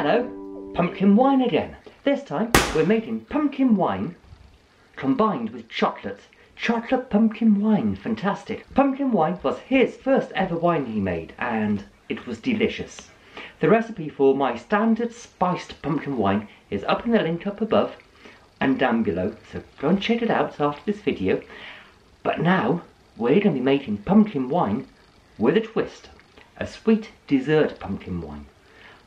Hello, pumpkin wine again. This time we're making pumpkin wine combined with chocolate. Chocolate pumpkin wine, fantastic. Pumpkin wine was his first ever wine he made and it was delicious. The recipe for my standard spiced pumpkin wine is up in the link up above and down below, so go and check it out after this video. But now we're going to be making pumpkin wine with a twist, a sweet dessert pumpkin wine,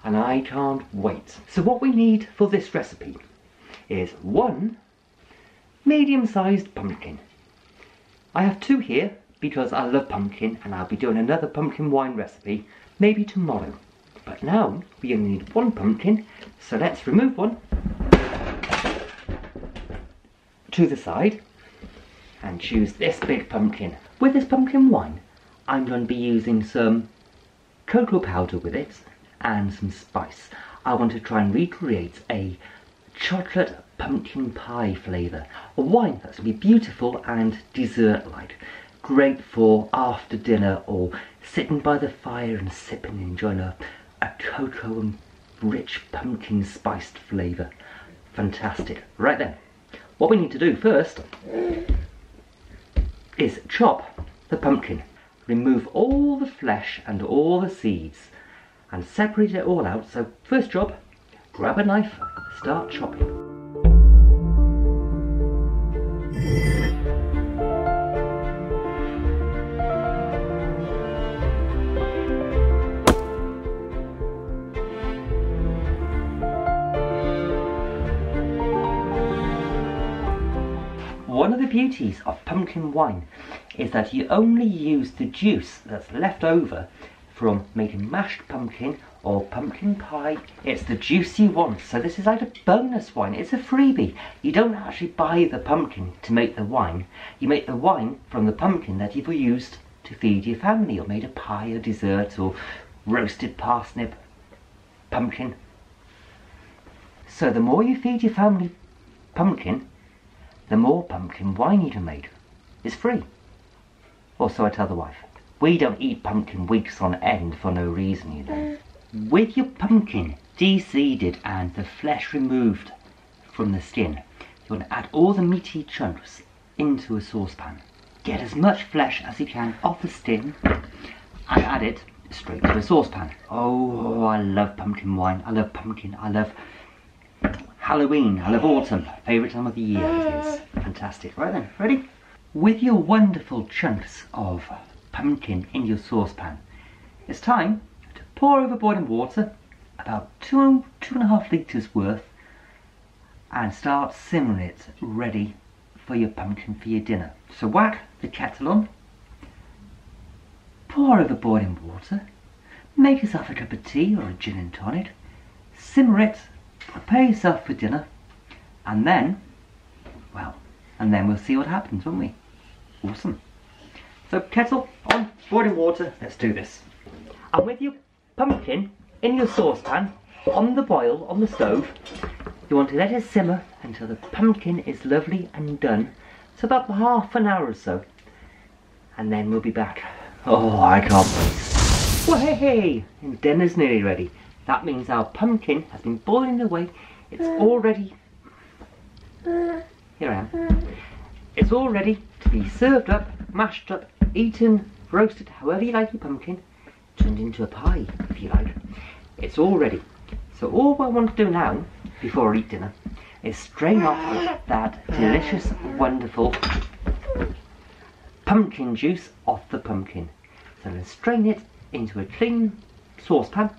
and I can't wait. So what we need for this recipe is one medium-sized pumpkin. I have two here because I love pumpkin and I'll be doing another pumpkin wine recipe maybe tomorrow. But now we only need one pumpkin, so let's remove one to the side and choose this big pumpkin. With this pumpkin wine, I'm going to be using some cocoa powder with it and some spice. I want to try and recreate a chocolate pumpkin pie flavour. A wine that's going to be beautiful and dessert-like. Great for after dinner or sitting by the fire and sipping and enjoying a cocoa and rich pumpkin spiced flavour. Fantastic. Right then, what we need to do first is chop the pumpkin. Remove all the flesh and all the seeds and separate it all out. So first job, grab a knife, start chopping. One of the beauties of pumpkin wine is that you only use the juice that's left over from making mashed pumpkin or pumpkin pie. It's the juice you want, so this is like a bonus wine. It's a freebie. You don't actually buy the pumpkin to make the wine. You make the wine from the pumpkin that you've used to feed your family, or made a pie or dessert or roasted parsnip pumpkin. So the more you feed your family pumpkin, the more pumpkin wine you can make. It's free. Or so I tell the wife. We don't eat pumpkin weeks on end for no reason, you know. With your pumpkin de-seeded and the flesh removed from the skin, you want to add all the meaty chunks into a saucepan. Get as much flesh as you can off the skin and add it straight to a saucepan. Oh, I love pumpkin wine. I love pumpkin. I love Halloween, I love autumn, favourite time of the year it is. Fantastic. Right then, ready? With your wonderful chunks of pumpkin in your saucepan, it's time to pour over boiling water, about 2.5 litres worth, and start simmering it ready for your pumpkin for your dinner. So whack the kettle on, pour over boiling water, make yourself a cup of tea or a gin and tonic, simmer it, prepare yourself for dinner, and then, well, we'll see what happens, won't we? Awesome. So kettle on, boiling water, let's do this. And with your pumpkin in your saucepan, on the boil, on the stove, you want to let it simmer until the pumpkin is lovely and done. It's about half an hour or so. And then we'll be back. Oh, I can't wait. Well, hey, dinner's nearly ready. That means our pumpkin has been boiling away. It's all ready. Here I am. It's all ready to be served up, mashed up, eaten, roasted, however you like your pumpkin. Turned into a pie, if you like. It's all ready. So all I want to do now, before I eat dinner, is strain off that delicious, wonderful pumpkin juice off the pumpkin. So let's strain it into a clean saucepan.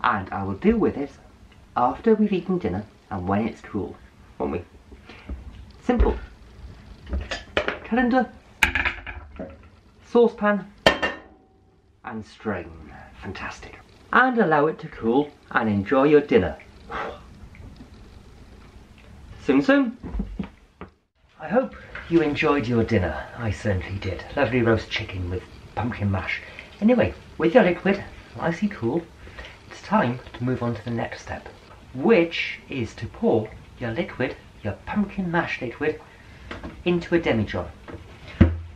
And I will deal with it after we've eaten dinner and when it's cool, won't we? Simple. Colander, saucepan, and strain. Fantastic. And allow it to cool and enjoy your dinner. Soon, soon. I hope you enjoyed your dinner. I certainly did. Lovely roast chicken with pumpkin mash. Anyway, with your liquid nicely cool, it's time to move on to the next step, which is to pour your liquid, your pumpkin mash liquid, into a demi-jar.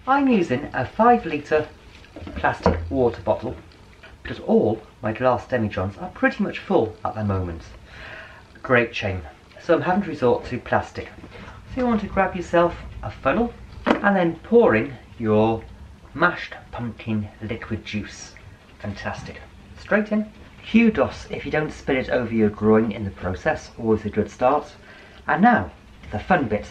I'm using a 5 litre plastic water bottle. because all my glass demijohns are pretty much full at the moment. Great shame. So I'm having to resort to plastic. So you want to grab yourself a funnel and then pour in your mashed pumpkin liquid juice. Fantastic. Straight in. Kudos if you don't spill it over your groin in the process, always a good start. And now, the fun bit,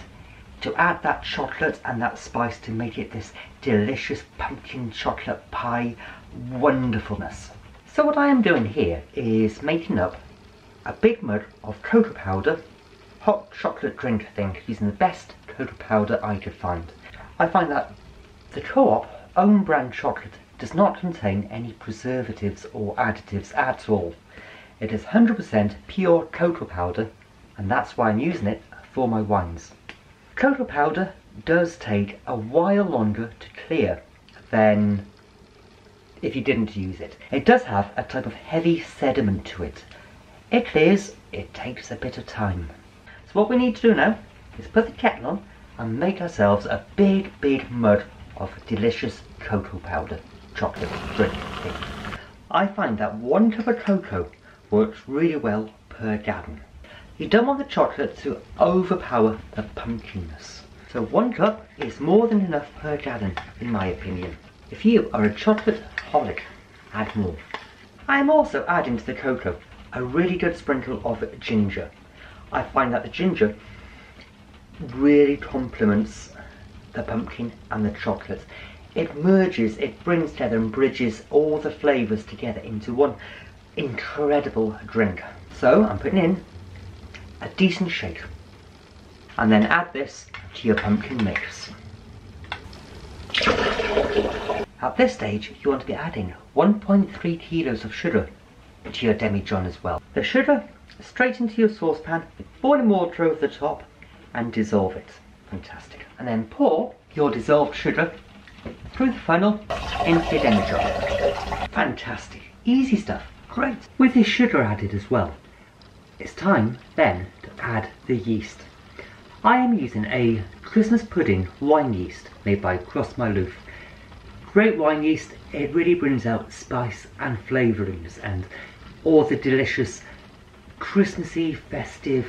to add that chocolate and that spice to make it this delicious pumpkin chocolate pie wonderfulness. So what I am doing here is making up a big mug of cocoa powder, hot chocolate drink thing, using the best cocoa powder I could find. I find that the Co-op own brand chocolate does not contain any preservatives or additives at all. It is 100% pure cocoa powder, and that's why I'm using it for my wines. Cocoa powder does take a while longer to clear than if you didn't use it. It does have a type of heavy sediment to it. It clears, it takes a bit of time. So what we need to do now is put the kettle on and make ourselves a big mug of delicious cocoa powder chocolate drink thing. I find that 1 cup of cocoa works really well per gallon. You don't want the chocolate to overpower the pumpkinness. So 1 cup is more than enough per gallon in my opinion. If you are a chocolate holic, add more. I am also adding to the cocoa a really good sprinkle of ginger. I find that the ginger really complements the pumpkin and the chocolate. It merges, it brings together and bridges all the flavours together into one incredible drink. So I'm putting in a decent shake and then add this to your pumpkin mix. At this stage you want to be adding 1.3 kilos of sugar to your demijohn as well. The sugar straight into your saucepan with boiling water over the top and dissolve it. Fantastic. And then pour your dissolved sugar through the funnel into your demijohn. Fantastic. Easy stuff. Great. With this sugar added as well, it's time then to add the yeast. I am using a Christmas pudding wine yeast made by Cross My Loof. Great wine yeast, it really brings out spice and flavourings and all the delicious Christmassy, festive,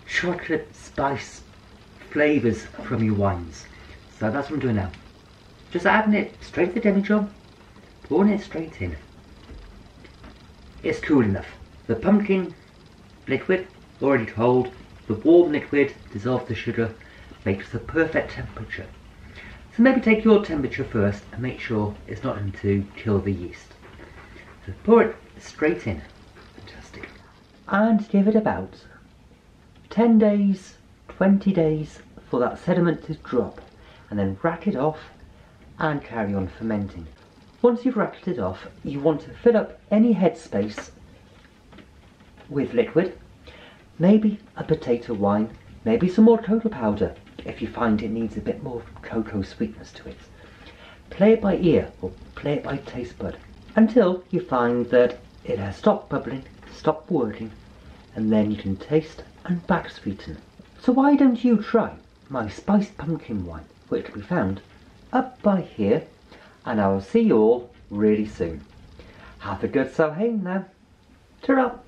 chocolate spice flavours from your wines. So that's what I'm doing now. Just adding it straight to the demijohn, pouring it straight in. It's cool enough. The pumpkin liquid, already cold, the warm liquid dissolves the sugar, makes the perfect temperature. So maybe take your temperature first and make sure it's not going to kill the yeast. So pour it straight in. Fantastic. And give it about 10 days, 20 days for that sediment to drop, and then rack it off and carry on fermenting. Once you've racked it off, you want to fill up any headspace with liquid, maybe a potato wine, maybe some more cocoa powder if you find it needs a bit more cocoa sweetness to it. Play it by ear or play it by taste bud until you find that it has stopped bubbling, stopped working, and then you can taste and back sweeten. So why don't you try my spiced pumpkin wine, which can be found up by here, and I will see you all really soon. Have a good Samhain now. Ta-ra!